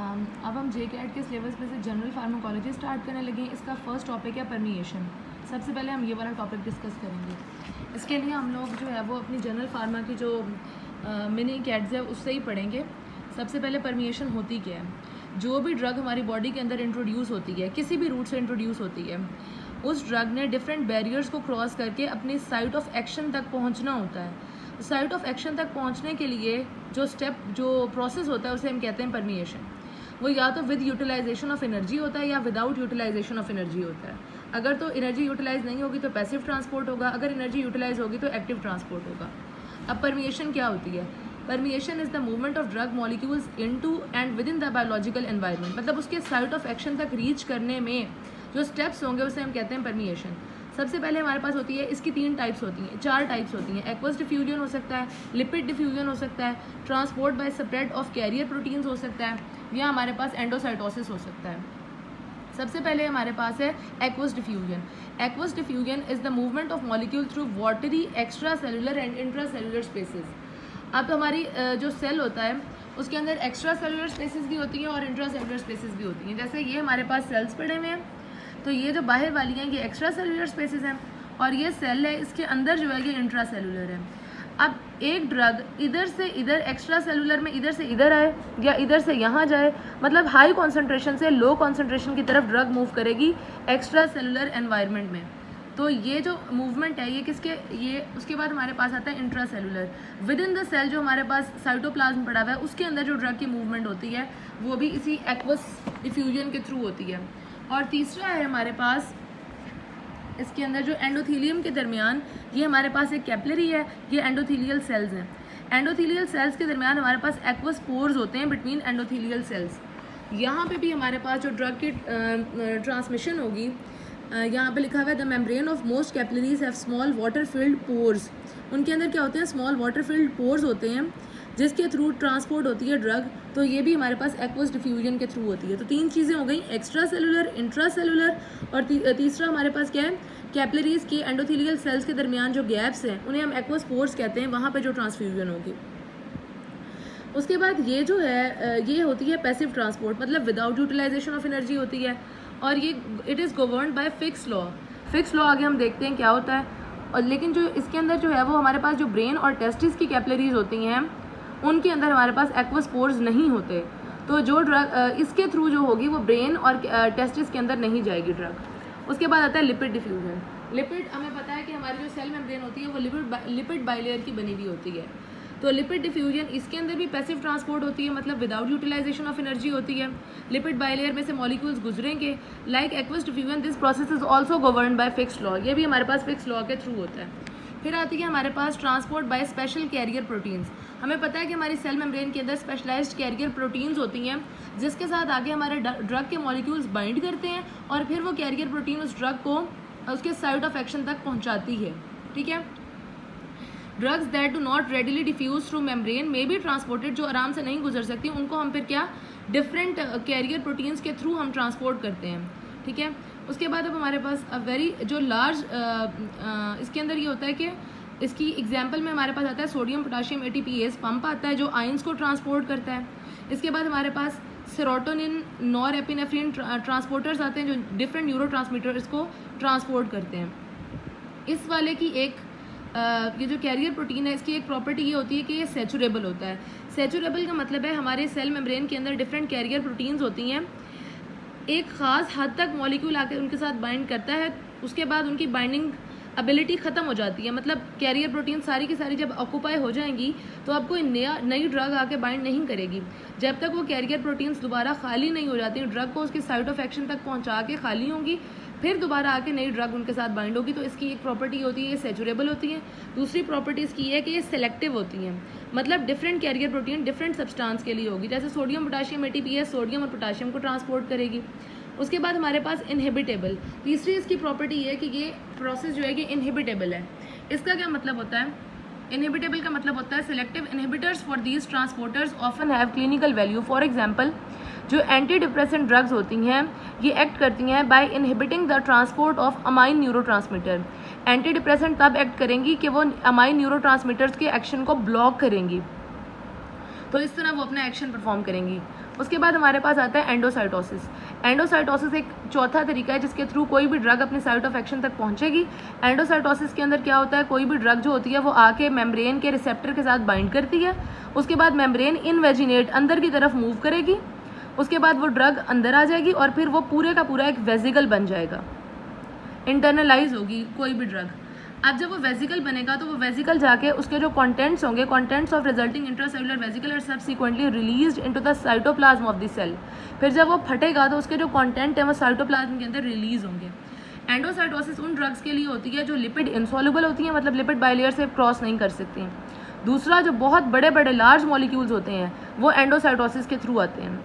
अब हम जे कैट के सिलेबस में से जनरल फार्माकोलॉजी स्टार्ट करने लगे। इसका फर्स्ट टॉपिक है परमिएशन। सबसे पहले हम ये वाला टॉपिक डिस्कस करेंगे। इसके लिए हम लोग जो है वो अपनी जनरल फार्मा की जो मिनी कैट्स है उससे ही पढ़ेंगे। सबसे पहले परमिएशन होती क्या है। जो भी ड्रग हमारी बॉडी के अंदर इंट्रोड्यूस होती है, किसी भी रूट से इंट्रोड्यूस होती है, उस ड्रग ने डिफरेंट बैरियर्स को क्रॉस करके अपनी साइट ऑफ एक्शन तक पहुंचना होता है। साइट ऑफ एक्शन तक पहुंचने के लिए जो प्रोसेस होता है उसे हम कहते हैं परमिएशन। वो या तो विद यूटिलाइजेशन ऑफ एनर्जी होता है या विदाउट यूटिलाइजेशन ऑफ एनर्जी होता है। अगर तो एनर्जी यूटिलाइज नहीं होगी तो पैसिव ट्रांसपोर्ट होगा, अगर एनर्जी यूटिलाइज होगी तो एक्टिव ट्रांसपोर्ट होगा। अब परमिएशन क्या होती है। Permeation is the movement of drug molecules into and with in the biological environment. मतलब उसके साइट ऑफ एक्शन तक रीच करने में जो स्टेप्स होंगे उसे हम कहते हैं परमिएशन। सबसे पहले हमारे पास होती है, इसकी 3 टाइप्स होती हैं, 4 टाइप्स होती हैं। एक्वस डिफ्यूजन हो सकता है, लिपिड डिफ्यूजन हो सकता है, transport bye spread of carrier proteins हो सकता है, या हमारे पास एंडोसाइटोसिस हो सकता है। सबसे पहले हमारे पास है aqueous diffusion. Aqueous diffusion is the movement of molecule through watery extra cellular and intra cellular spaces. अब हमारी जो सेल होता है उसके अंदर एक्स्ट्रा सेलुलर स्पेसिस भी होती हैं और इंट्रा सेलुलर स्पेसिस भी होती हैं। जैसे ये हमारे पास सेल्स पड़े हुए हैं, तो ये जो बाहर वाली हैं ये एक्स्ट्रा सेलुलर स्पेसिस हैं, और ये सेल है इसके अंदर जो है ये इंट्रा सेलुलर है। अब एक ड्रग इधर से इधर एक्स्ट्रा सेलुलर में इधर से इधर आए या इधर से यहाँ जाए, मतलब हाई कॉन्सेंट्रेशन से लो कॉन्सेंट्रेशन की तरफ ड्रग मूव करेगी एक्स्ट्रा सेलुलर एनवायरनमेंट में। तो ये जो मूवमेंट है ये उसके बाद हमारे पास आता है intra cellular. Within the cell जो हमारे पास साइटोप्लाज्म पड़ा हुआ है उसके अंदर जो ड्रग की मूवमेंट होती है वो भी इसी एक्वस डिफ्यूजन के थ्रू होती है। और तीसरा है हमारे पास इसके अंदर जो एंडोथीलियम के दरमियान, ये हमारे पास एक कैपिलरी है, ये एंडोथीलियल सेल्स हैं। एंडोथीलियल सेल्स के दरमियान हमारे पास एक्वस पोर्स होते हैं बिटवीन एंडोथीलियल सेल्स। यहाँ पे भी हमारे पास जो ड्रग की ट्रांसमिशन होगी, यहाँ पे लिखा हुआ है the membrane of most capillaries have small water field pores. उनके अंदर क्या होते हैं, स्मॉल वाटर फिल्ड पोर्स होते हैं जिसके थ्रू ट्रांसपोर्ट होती है ड्रग। तो ये भी हमारे पास एक्वस डिफ्यूजन के थ्रू होती है। तो 3 चीज़ें हो गई, एक्स्ट्रा सेलुलर, इंट्रा सेलुलर, और तीसरा हमारे पास क्या है, कैपिलरीज की एंडोथीलियल सेल्स के दरमियान जो गैप्स हैं उन्हें हम एक्वस पोर्स कहते हैं, वहाँ पे जो ट्रांसफ्यूजन होगी। उसके बाद ये जो है ये होती है पैसिव ट्रांसपोर्ट, मतलब विदाउट यूटिलाइजेशन ऑफ एनर्जी होती है, और ये it is governed by Fick's law. Fix law आगे हम देखते हैं क्या होता है। और लेकिन जो इसके अंदर जो है वो हमारे पास जो ब्रेन और टेस्टिस की कैपिलरीज होती हैं उनके अंदर हमारे पास एक्वस पोर्स नहीं होते। तो जो ड्रग इसके थ्रू जो होगी वो ब्रेन और टेस्टिस के अंदर नहीं जाएगी ड्रग। उसके बाद आता है लिपिड डिफ्यूजन। लिपिड हमें पता है कि हमारी जो सेल मेम्ब्रेन होती है वो लिपिड बाइलेयर की बनी हुई होती है। तो लिपिड डिफ्यूजन इसके अंदर भी पैसिव ट्रांसपोर्ट होती है, मतलब विदाउट यूटिलाइजेशन ऑफ एनर्जी होती है। लिपिड बाइलेयर में से मॉलिक्यूल्स गुजरेंगे। Like aqueous diffusion this process is also governed by Fick's law. ये भी हमारे पास फिक्स लॉ के थ्रू होता है। फिर आती है हमारे पास transport by special carrier proteins. हमें पता है कि हमारी सेल मेम्ब्रेन के अंदर स्पेशलाइज्ड कैरियर प्रोटीन्स होती हैं जिसके साथ आगे हमारे ड्रग के मॉलिक्यूल्स बाइंड करते हैं, और फिर वो कैरियर प्रोटीन उस ड्रग को उसके साइट ऑफ एक्शन तक पहुंचाती है। ठीक है। Drugs that do not readily diffuse through membrane may be transported, जो आराम से नहीं गुजर सकती उनको हम फिर क्या डिफरेंट कैरियर प्रोटीन्स के थ्रू हम ट्रांसपोर्ट करते हैं। ठीक है। उसके बाद अब हमारे पास वेरी जो लार्ज इसके अंदर ये होता है कि इसकी एग्जाम्पल में हमारे पास आता है सोडियम पोटाशियम ATPase पंप आता है जो आयंस को ट्रांसपोर्ट करता है। इसके बाद हमारे पास सेरोटोनिन, नॉरएपिनेफ्रिन ट्रांसपोर्टर्स आते हैं जो डिफरेंट न्यूरोट्रांसमीटर्स को ट्रांसपोर्ट करते हैं। इस वाले की एक ये जो कैरियर प्रोटीन है इसकी एक प्रॉपर्टी ये होती है कि ये सैचुरेबल होता है। सैचुरेबल का मतलब है हमारे सेल मेम्ब्रेन के अंदर डिफरेंट कैरियर प्रोटीन्स होती हैं, एक ख़ास हद तक मॉलिक्यूल आकर उनके साथ बाइंड करता है, उसके बाद उनकी बाइंडिंग एबिलिटी ख़त्म हो जाती है। मतलब कैरियर प्रोटीन सारी की सारी जब ऑक्यूपाई हो जाएंगी तो अब कोई नई ड्रग आके बाइंड नहीं करेगी। जब तक वो कैरियर प्रोटीन्स दोबारा खाली नहीं हो जाती, ड्रग को उसके साइट ऑफ एक्शन तक पहुंचा के खाली होंगी, फिर दोबारा आके नई ड्रग उनके साथ बाइंड होगी। तो इसकी एक प्रॉपर्टी होती है ये सैचुरेबल होती है। दूसरी प्रॉपर्टी इसकी है कि ये सेलेक्टिव होती हैं, मतलब different carrier protein different substance के लिए होगी। जैसे सोडियम पोटाशियम ATPase सोडियम और पोटाशियम को ट्रांसपोर्ट करेगी। उसके बाद हमारे पास इनहिबिटेबल, तीसरी इसकी प्रॉपर्टी है कि ये प्रोसेस जो है कि इनहिबिटेबल है। इसका क्या मतलब होता है, इनहिबिटेबल का मतलब होता है selective inhibitors for these transporters often have clinical value. For example जो एंटी डिप्रेसेंट ड्रग्स होती हैं ये एक्ट करती हैं by inhibiting the transport of amine neurotransmitter. Anti depressant तब एक्ट करेंगी कि वो अमाइन न्यूरोट्रांसमीटर्स के एक्शन को ब्लॉक करेंगी। तो इस तरह वो अपना एक्शन परफॉर्म करेंगी। उसके बाद हमारे पास आता है एंडोसाइटोसिस। एंडोसाइटोसिस एक चौथा तरीका है जिसके थ्रू कोई भी ड्रग अपने साइट ऑफ एक्शन तक पहुंचेगी। एंडोसाइटोसिस के अंदर क्या होता है, कोई भी ड्रग जो होती है वो आके मेम्ब्रेन के रिसेप्टर के साथ बाइंड करती है, उसके बाद मेम्ब्रेन इनवेजिनेट अंदर की तरफ मूव करेगी, उसके बाद वो ड्रग अंदर आ जाएगी और फिर वो पूरे का पूरा एक वेजिकल बन जाएगा, इंटरनलाइज होगी कोई भी ड्रग। अब जब वो वेजिकल बनेगा तो वो वेजिकल जाके उसके जो कंटेंट्स होंगे, contents of resulting intracellular vesicle are subsequently released into the cytoplasm of the cell. फिर जब वो फटेगा तो उसके जो कंटेंट है वो साइटोप्लाज्म के अंदर रिलीज होंगे। एंडोसाइटोसिस उन ड्रग्स के लिए होती है जो लिपिड इंसॉल्युबल होती हैं, मतलब लिपिड बाइलेयर से क्रॉस नहीं कर सकती हैं। दूसरा, जो बहुत बड़े बड़े लार्ज मॉलिक्यूल्स होते हैं वो एंडोसाइटोसिस के थ्रू आते हैं।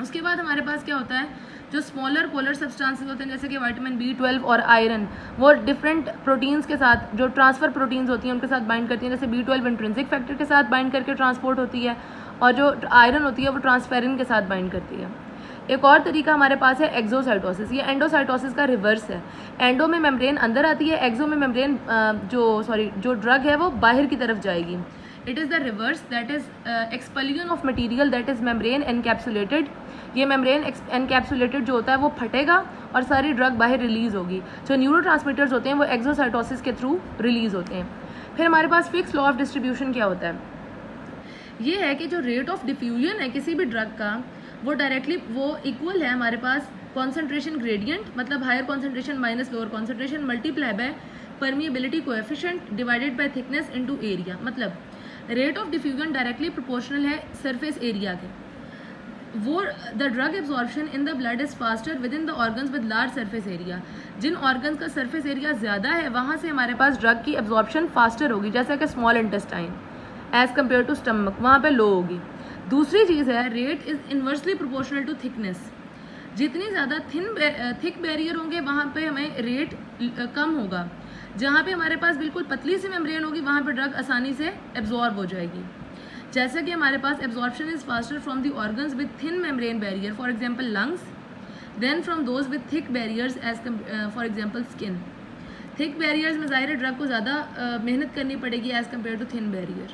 उसके बाद हमारे पास क्या होता है, जो स्मॉलर पोलर सब्सटेंसेस होते हैं जैसे कि विटामिन B12 और आयरन, वो डिफरेंट प्रोटीन्स के साथ, जो ट्रांसफर प्रोटीन्स होती हैं उनके साथ बाइंड करती हैं। जैसे B12 इंट्रिंसिक फैक्टर के साथ बाइंड करके ट्रांसपोर्ट होती है और जो आयरन होती है वो ट्रांसफेरिन के साथ बाइंड करती है। एक और तरीका हमारे पास है एक्सोसाइटोसिस। ये एंडोसाइटोसिस का रिवर्स है। एंडो में मेम्ब्रेन अंदर आती है, एक्सो में मेम्ब्रेन जो ड्रग है वो बाहर की तरफ जाएगी। It is the reverse, that is expulsion of material that is membrane encapsulated. ये मेम्ब्रेन एनकैप्सुलेटेड जो होता है वो फटेगा और सारी ड्रग बाहर रिलीज़ होगी। जो न्यूरोट्रांसमीटर्स होते हैं वो एक्सोसाइटोसिस के थ्रू रिलीज़ होते हैं। फिर हमारे पास फिक्स लॉ ऑफ डिस्ट्रीब्यूशन क्या होता है, ये है कि जो रेट ऑफ डिफ्यूजन है किसी भी ड्रग का वो डायरेक्टली वो इक्वल है हमारे पास कॉन्सेंट्रेशन ग्रेडियंट, मतलब higher concentration minus lower concentration multiply by permeability coefficient divided by thickness into area. मतलब rate of diffusion directly proportional है सरफेस एरिया के। वो the drug absorption in the blood is faster within the organs with large surface area. जिन organs का surface area ज़्यादा है वहाँ से हमारे पास ड्रग की एब्जॉर्प्शन फास्टर होगी, जैसे कि small intestine as compare to stomach, वहाँ पे लो होगी। दूसरी चीज़ है rate is inversely proportional to thickness. जितनी ज़्यादा थिक बैरियर होंगे वहाँ पे हमें रेट कम होगा। जहाँ पे हमारे पास बिल्कुल पतली सी मेम्ब्रेन होगी वहाँ पे ड्रग आसानी से एब्जॉर्ब हो जाएगी। जैसा कि हमारे पास absorption is faster from the organs with thin membrane barrier, for example lungs, then from those with thick barriers as for example skin. Thick barriers में ज़ाहिर ड्रग को ज़्यादा मेहनत करनी पड़ेगी as compare to thin barrier.